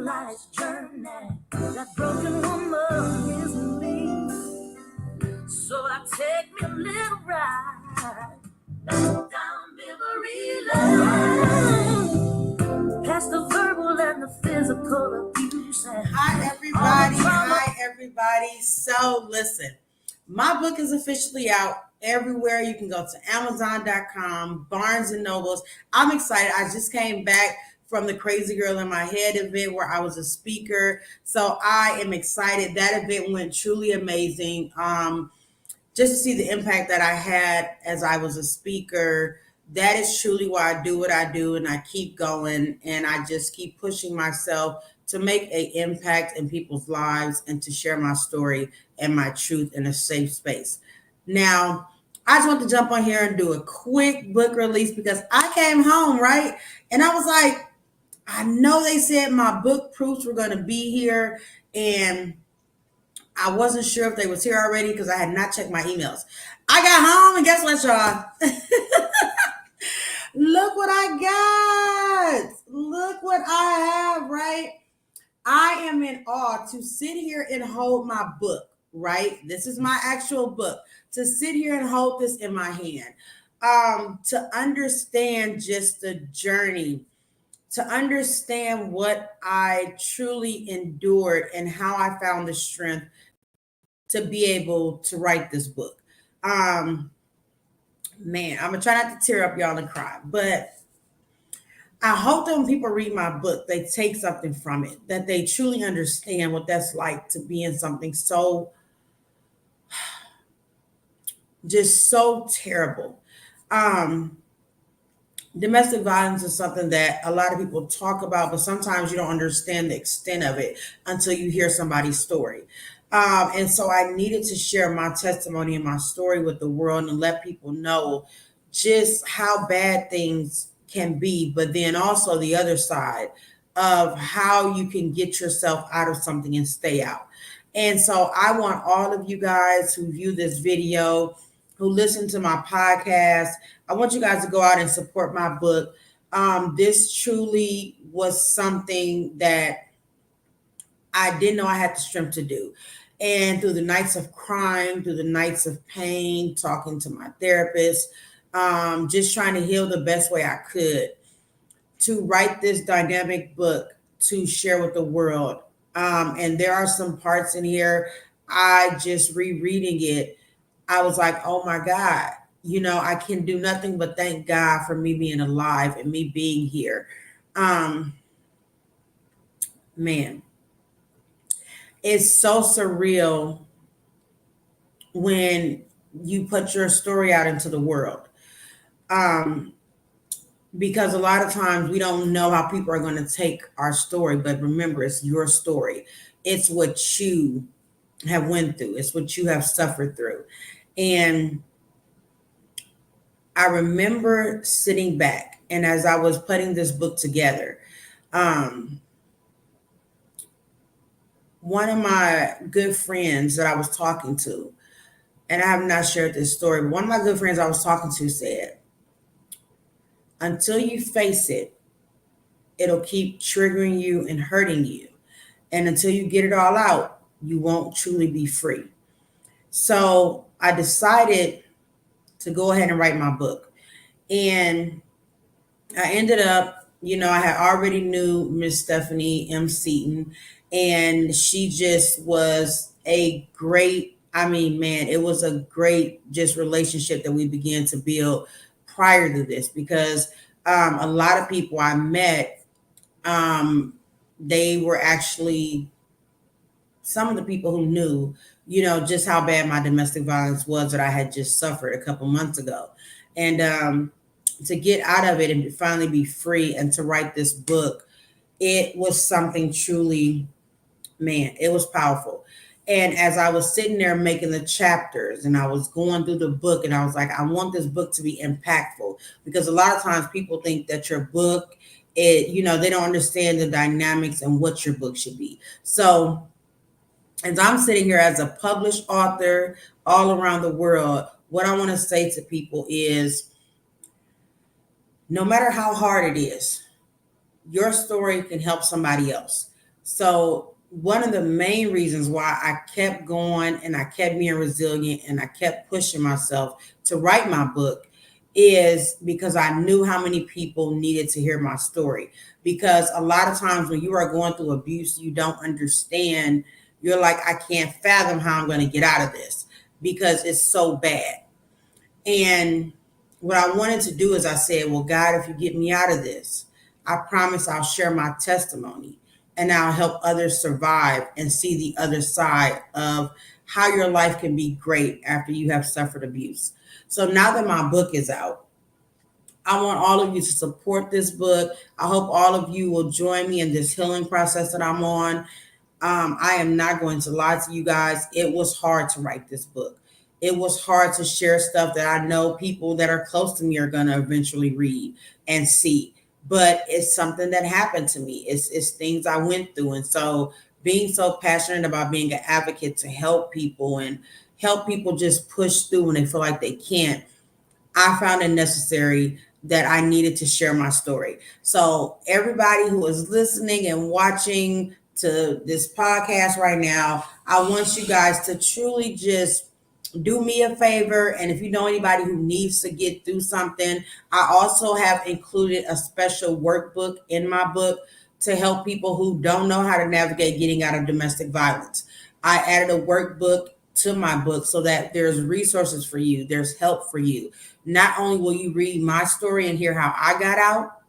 life's journey. That broken woman is me. So I take me a little ride down memory lane, past the verbal and the physical abuse. Hi everybody. So listen, my book is officially out everywhere. You can go to Amazon.com, Barnes and Nobles. I'm excited. I just came back from the Crazy Girl in My Head event where I was a speaker. So I am excited. That event went truly amazing. Just to see the impact that I had as I was a speaker. That is truly why I do what I do, and I keep going, and I just keep pushing myself to make an impact in people's lives and to share my story and my truth in a safe space. Now, I just want to jump on here and do a quick book release because I came home, right? And I was like, I know they said my book proofs were going to be here, and I wasn't sure if they was here already because I had not checked my emails. I got home and guess what, y'all? Look what I got. Look what I have, right? I am in awe to sit here and hold my book, right? This is my actual book. To sit here and hold this in my hand. To understand just the journey, to understand what I truly endured and how I found the strength to be able to write this book. Man, I'm gonna try not to tear up y'all and cry, but I hope that when people read my book, they take something from it, that they truly understand what that's like to be in something so just so terrible. Um, Domestic violence is something that a lot of people talk about, but sometimes you don't understand the extent of it until you hear somebody's story. And so I needed to share my testimony and my story with the world and let people know just how bad things can be, but then also the other side of how you can get yourself out of something and stay out. And so I want all of you guys who view this video, who listen to my podcast, I want you guys to go out and support my book. This truly was something that I didn't know I had the strength to do. And through the nights of crime, through the nights of pain, talking to my therapist, just trying to heal the best way I could, to write this dynamic book to share with the world. And there are some parts in here, I just rereading it, I was like, oh my God, I can do nothing but thank God for me being alive and me being here. Um, Man, it's so surreal when you put your story out into the world. Um, because a lot of times we don't know how people are going to take our story, but remember, it's your story. It's what you have went through. It's what you have suffered through. And I remember sitting back, and as I was putting this book together, um, one of my good friends that I was talking to, and I have not shared this story, but one of my good friends I was talking to said, until you face it, it'll keep triggering you and hurting you. And until you get it all out, you won't truly be free. So I decided to go ahead and write my book. And I ended up, I had already knew Miss Stephanie M. Seaton, and she just was a great, I mean, man, it was a great just relationship that we began to build prior to this because a lot of people I met, they were actually some of the people who knew, just how bad my domestic violence was that I had just suffered a couple months ago. And to get out of it and finally be free and to write this book, it was something truly, man, it was powerful. And as I was sitting there making the chapters and I was going through the book, and I was like, I want this book to be impactful, because a lot of times people think that your book, they don't understand the dynamics and what your book should be. So as I'm sitting here as a published author all around the world, what I want to say to people is, no matter how hard it is, your story can help somebody else. So one of the main reasons why I kept going and I kept being resilient and I kept pushing myself to write my book is because I knew how many people needed to hear my story. Because a lot of times when you are going through abuse, you don't understand. You're like, I can't fathom how I'm going to get out of this because it's so bad. And what I wanted to do is I said, well, God, if you get me out of this, I promise I'll share my testimony and I'll help others survive and see the other side of how your life can be great after you have suffered abuse. So now that my book is out, I want all of you to support this book. I hope all of you will join me in this healing process that I'm on. I am not going to lie to you guys. It was hard to write this book. It was hard to share stuff that I know people that are close to me are going to eventually read and see. But it's something that happened to me. It's things I went through. And so being so passionate about being an advocate to help people and help people just push through when they feel like they can't, I found it necessary that I needed to share my story. So, everybody who is listening and watching to this podcast right now, I want you guys to truly just do me a favor. And if you know anybody who needs to get through something, I also have included a special workbook in my book to help people who don't know how to navigate getting out of domestic violence. I added a workbook to my book so that there's resources for you, there's help for you. Not only will you read my story and hear how I got out,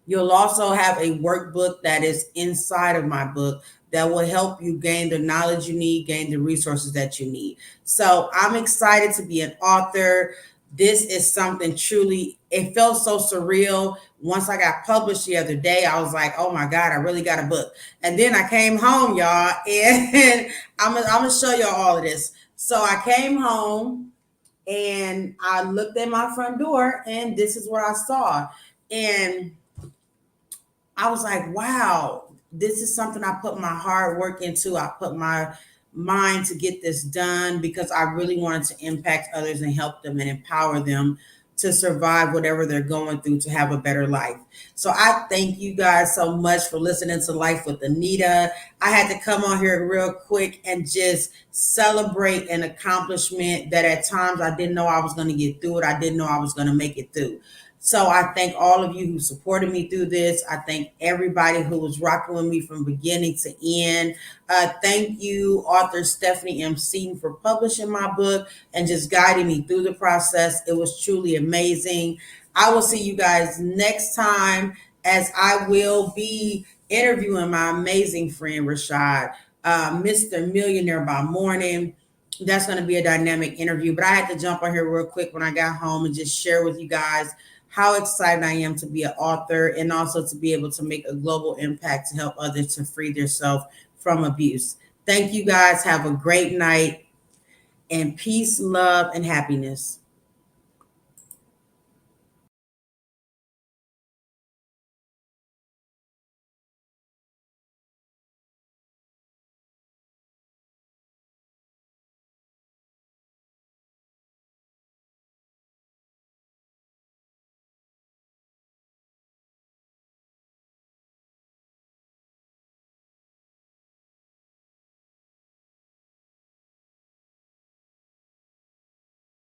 you'll also have a workbook that is inside of my book that will help you gain the knowledge you need, gain the resources that you need. So I'm excited to be an author. This is something truly, it felt so surreal. Once I got published the other day, I was like, oh my God, I really got a book. And then I came home, y'all, and I'm gonna show y'all all of this. So I came home and I looked at my front door and this is what I saw. And I was like, wow, this is something I put my hard work into. I put my mind to get this done because I really wanted to impact others and help them and empower them to survive whatever they're going through to have a better life. So I thank you guys so much for listening to Life with Anita. I had to come on here real quick and just celebrate an accomplishment that at times I didn't know I was going to get through it. I didn't know I was going to make it through. So I thank all of you who supported me through this. I thank everybody who was rocking with me from beginning to end. Thank you, author Stephanie M. Seaton, for publishing my book and just guiding me through the process. It was truly amazing. I will see you guys next time as I will be interviewing my amazing friend Rashad, Mr. Millionaire by Morning. That's going to be a dynamic interview, but I had to jump on here real quick when I got home and just share with you guys how excited I am to be an author and also to be able to make a global impact to help others to free themselves from abuse. Thank you guys. Have a great night and peace, love, and happiness.